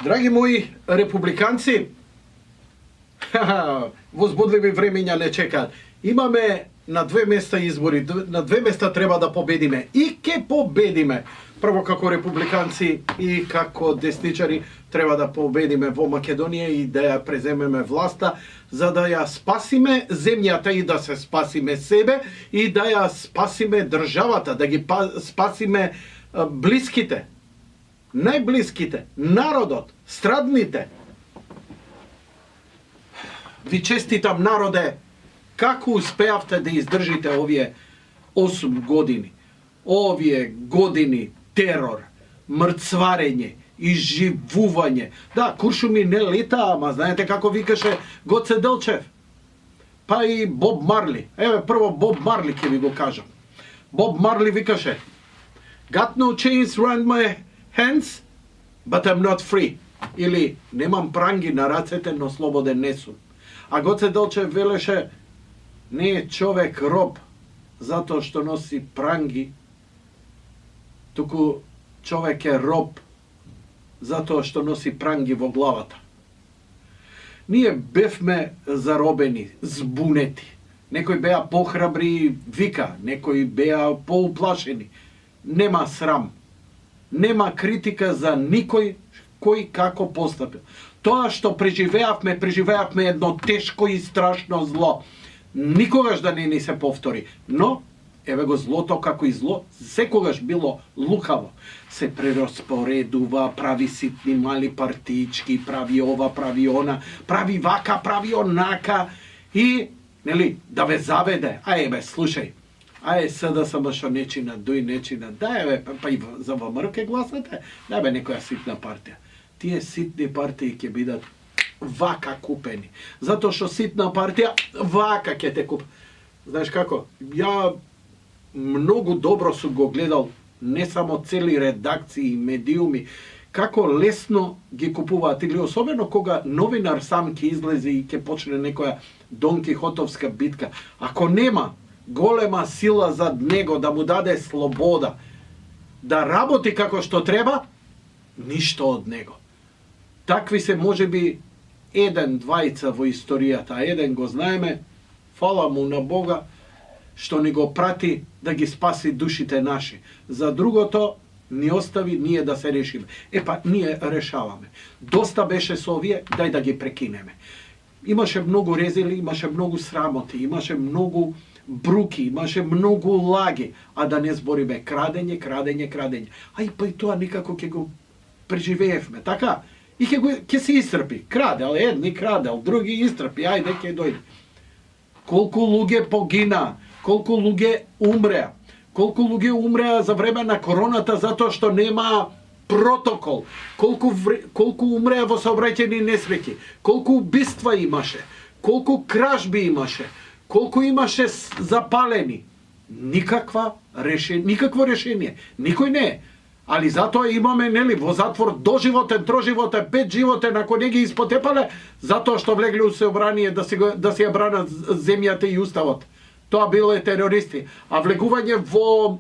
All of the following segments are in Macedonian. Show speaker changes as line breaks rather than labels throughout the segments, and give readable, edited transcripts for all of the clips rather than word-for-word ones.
Драги мои републиканци, возбудливи времења не чекаат. Имаме на две места избори, на две места треба да победиме. И ке победиме. Прво како републиканци и како десничари треба да победиме во Македонија и да ја преземеме власта, за да ја спасиме земјата и да се спасиме себе и да ја спасиме државата, да ги спасиме блиските, најблиските, народот, страдните. Ви честитам, народе, како успеавте да издржите овие 8 години, овие години терор, мрцварење, изживување. Да, куршуми не лета, ама знаете како викаше Гоце Делчев? Па и Боб Марли. Еве, прво Боб Марли ќе ви го кажам. Боб Марли викаше: Got no chains around my hands, but I'm not free. Или немам пранги на рацете, но слободен не сум. А Гоце Делчев велеше: не е човек роб затоа што носи пранги, туку човек е роб затоа што носи пранги во главата. Ние бевме заробени, збунети. Некои беа похрабри, вика, некои беа поуплашени. Нема срам. Нема критика за никој кој како постапил. Тоа што преживеавме едно тешко и страшно зло. Никогаш да не ни се повтори. Но, еве го злото како и зло, секогаш било лукаво. Се прераспоредува, прави ситни мали партички, прави ова, прави она, прави вака, прави онака и, нели, да ве заведе. Аје бе, слушај, аје СДСМ шо нечина, дуј нечина, да еве, па и за ВМРО ке гласате, да бе некоја ситна партија. Тие ситни партии ќе бидат вака купени. Затоа што ситна партија вака ќе те купи. Знаеш како? Ја многу добро сум го гледал не само цели редакции и медиуми, како лесно ги купуваат, или особено кога новинар сам ќе излезе и ќе почне некоја Дон Кихотовска битка. Ако нема голема сила зад него да му даде слобода, да работи како што треба, ништо од него. Такви се можеби еден, двајца во историјата, а еден го знаеме, фала му на Бога, што ни го прати да ги спаси душите наши. За другото, ни остави ние да се решиме. Епа, ние решаваме. Доста беше со овие, дај да ги прекинеме. Имаше многу резили, имаше многу срамоти, имаше многу бруки, имаше многу лаги, а да не збориме крадење. Ај, па и тоа никако ќе го преживеевме, така? И ќе се истрпи. Крадел, едни крадел, други истрпи, ајде ќе дојде. Колку луѓе погина, колку луѓе умреа. Колку луѓе умреа за време на короната затоа што нема протокол. Колку умреа во сообраќајни несреќи. Колку убиства имаше. Колку кражби имаше. Колку имаше запалени. Никакво решение. Никој не е. Али затоа имаме, нели, во затвор доживотен, троживотен, 5 животен, ако не ги испотепале, затоа што влегли у собрание да си ја бранат земјата и уставот. Тоа биле терористи. А влегување во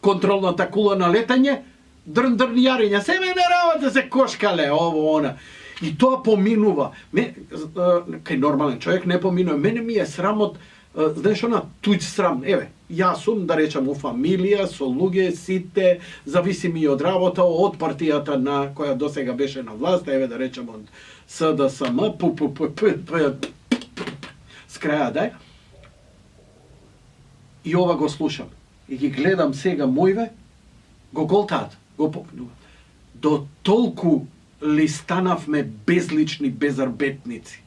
контролната кула на летање, дрн-дрн-јарење, себе не работа се кошкале, ово, она. И тоа поминува. Кај нормален човек не поминува. Мене ми е срамот, знаеш, она туѓ срам. Еве, јас сум, да речам, у фамилија, со луѓе, сите, зависими од работа, од партијата на која досега беше на власт, еве да речем од СДСМ, с краја, дај. И ова го слушам. И ги гледам сега мојве, го голтаат, го попнуваат. До толку ли станавме безлични безарбетници?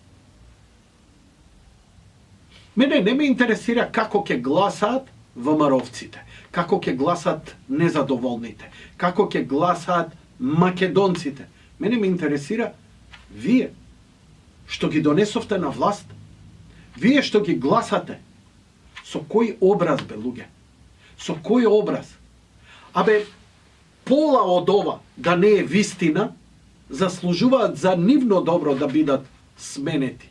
Мене не ме интересира како ќе гласаат ВМРО-вците, како ќе гласаат незадоволните, како ќе гласаат македонците. Мене ме интересира вие, што ги донесовте на власт, вие што ги гласате, со кој образ, бе, луѓе? Со кој образ? Абе, пола од ова да не е вистина, заслужуваат за нивно добро да бидат сменети.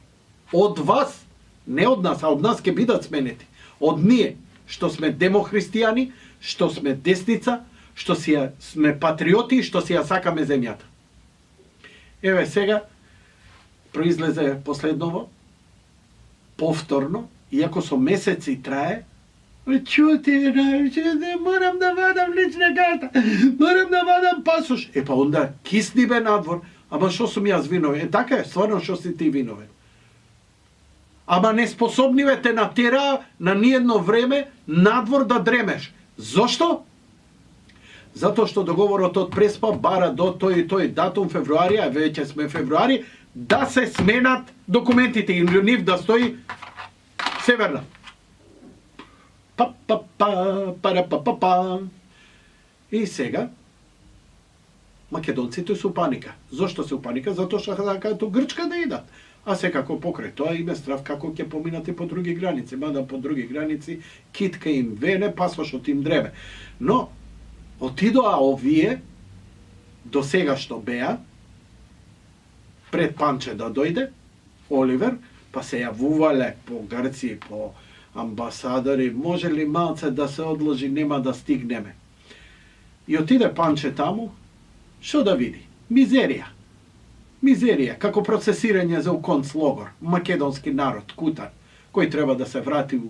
Од вас, не од нас, а од нас ќе бидат сменети. Од ние, што сме демохристијани, што сме десница, што сме патриоти, што си ја сакаме земјата. Еве сега произлезе последново, повторно, иако со месеци трае, чути, морам да вадам лична карта, морам да вадам пасош. Па онда кисни бе надвор, ама шо сум јас виновен? Така е, стварно шо си ти виновен? Ама неспособниве те натера на ниедно време надвор да дремеш. Зошто? Затоа што договорот од Преспа бара до тој и тој датум февруари, а веќе сме февруари, да се сменат документите и нив да стои северна. И сега македонците се у паника. Зошто се у паника? Затоа што сакаат у Грчка да идат. А секако покрај тоа име страв како ќе поминати по други граници. Мада по други граници китка им вене, пасошот им дребе. Но отидоа овие до сега што беа пред Панче да дојде Оливер, па се јавувале по Грци, по амбасадори, може ли малце да се одложи, нема да стигнеме. И отиде Панче таму, што да види? Мизерија. Мизерија, како процесирање за концлогор, македонски народ, кутар, кој треба да се врати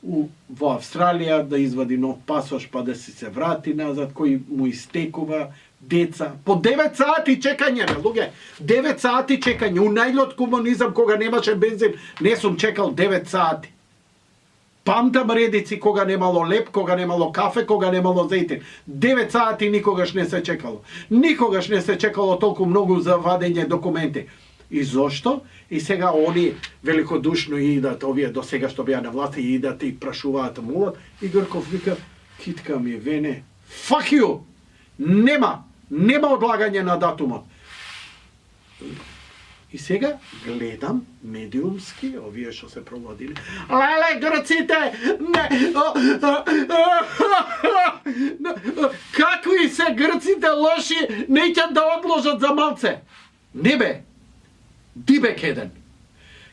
во Австралија, да извади нов пасош, па да се врати назад, кој му истекува, деца. По 9 сати чекање, луѓе. 9 сати чекање. У најлот комунизам, кога немаше бензин, не сум чекал 9 сати. Памтам редици кога немало леп, кога немало кафе, кога немало зејтин. 9 сати никогаш не се чекало. Никогаш не се чекало толку многу за вадење документи. И зошто? И сега они великодушно идат, овие до сега што беа на власт, и идат и прашуваат мулат. И Грков вика, китка ми вене, fuck you! Нема одлагање на датумот. И сега гледам медиумски, овие што се проводили. Леле, грците! Какви се грците лоши, неќат да одложат за малце. Не бе, дибек еден.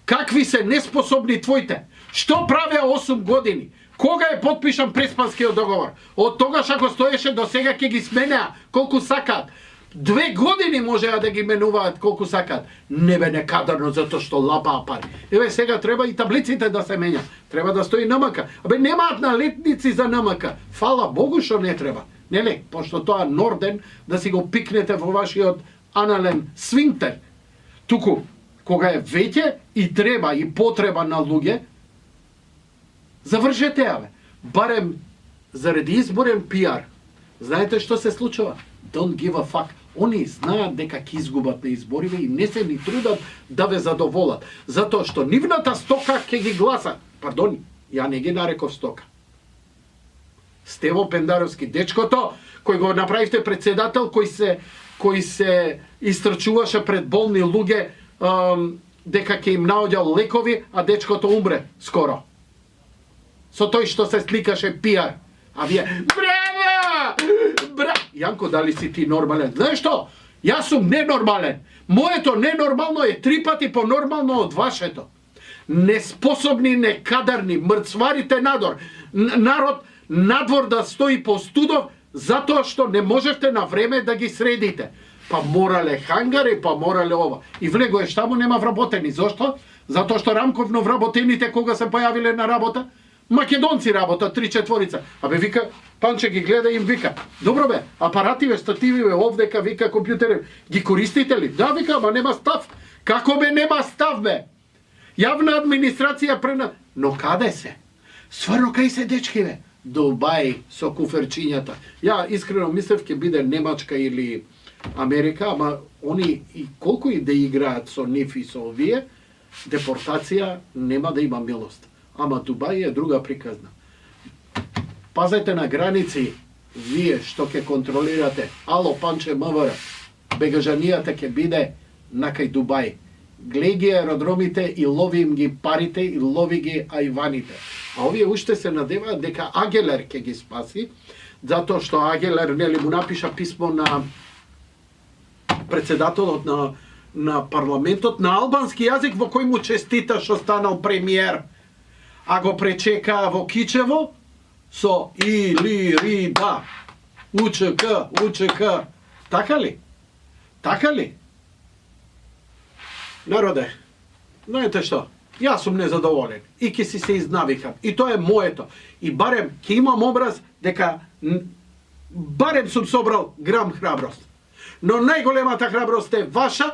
Какви се неспособни твоите. Што правеа 8 години? Кога е подпишан Преспанскиот договор? Од тогаш ако стоеше до сега ќе ги сменеа колку сакаат. 2 години можеа да ги менуваат колку сакаат. Не бе некадарно затоа што лапаа пари. Еве сега треба и таблиците да се менја. Треба да стои НМК. Абе немаат налетници за НМК. Фала Богу што не треба. Нели? Пошто тоа Норден да си го пикнете во вашиот анален свинтер. Туку кога е веќе и треба и потреба на луѓе, завршете ја, бе. Барем заради изборен пиар. Знаете што се случува? Don't give a fuck. Они знаат дека ќе изгубат на избориве и не се ни трудат да ве задоволат. Затоа што нивната стока ќе ги гласа. Пардон, ја не ги нареков стока. Стево Пендаровски, дечкото кој го направивте председател, кој се истрчуваше пред болни луѓе дека ќе им наоѓал лекови, а дечкото умре скоро. Со тој што се сликаше пиар. А вие, браво! Јанко, дали си ти нормален? Знаеш што? Јас сум ненормален. Моето ненормално е 3 пати понормално од вашето. Неспособни, некадарни, мрцварите надор. Народ надвор да стои по студов, затоа што не можевте на време да ги средите. Па морале хангари, па морале ова. И влегоеш таму, нема вработени. Зошто? Затоа што рамковно вработените кога се појавиле на работа, македонци работа, 3-4. Абе вика, Панче ги гледа и им вика, добро бе, апаративе, статививе, овдека, вика, компјутери, ги користите ли? Да, вика, ама нема став. Како бе нема став, бе? Јавна администрација прена... Но каде се? Стварно кај се дечки, бе? Дубај со куферчињата. Ја искрено мислев ќе биде Немачка или Америка, ама они и колку и да играат со нив и со овие, депортација нема да има милост. Ама Дубај е друга приказна. Пазете на граници, вие што ќе контролирате. Ало, Панче МВР, бегажанијата ќе биде накај Дубај. Глеј ги аеродромите и лови им ги парите и лови ги ајваните. А овие уште се надеваат дека Агелер ќе ги спаси, затоа што Агелер нели му напиша писмо на председателот на парламентот на албански јазик во кој му честита што станал премиер, а го пречека во Кичево со УЧК. Така ли? Така ли? Narode, znate što? Ja sam nezadovoljen. I ki si se iznavikam. I to je moje to. I barem ki imam obraz, deka barem sam sobral gram hrabrost. No najgolema ta hrabrost je vaša,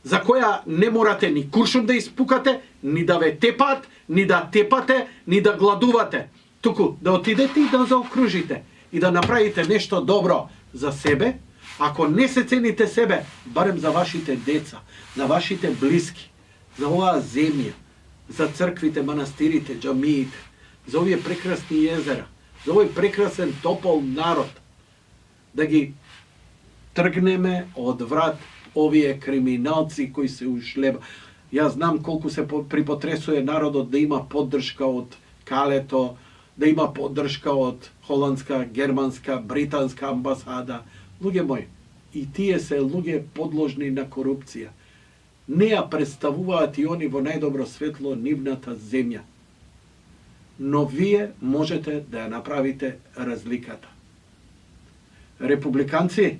za koja ne morate ni kuršum da ispukate, ni da ve tepat, ni da tepate, ni da gladuvate. Tuku, da otidete i da zaokružite. I da napravite nešto dobro za sebe. Ako ne se cenite sebe, barem za vašite deca, za vašite bliski, za ova zemlja, za crkvite, manastirite, džamijite, za ove prekrasni jezera, za ovaj prekrasan topol narod, da gi trgneme od vrat ovije kriminalci koji se ušleba. Ja znam koliko se pripotresuje narod da ima podrška od Kaleto, da ima podrška od holandska, germanska, britanska ambasada. Luge moji, i tije se luge podložni na korupcija. Neja predstavuvati oni vo najdobro svetlo nivnata zemlja. No vije možete da napravite razlikata. Republikanci,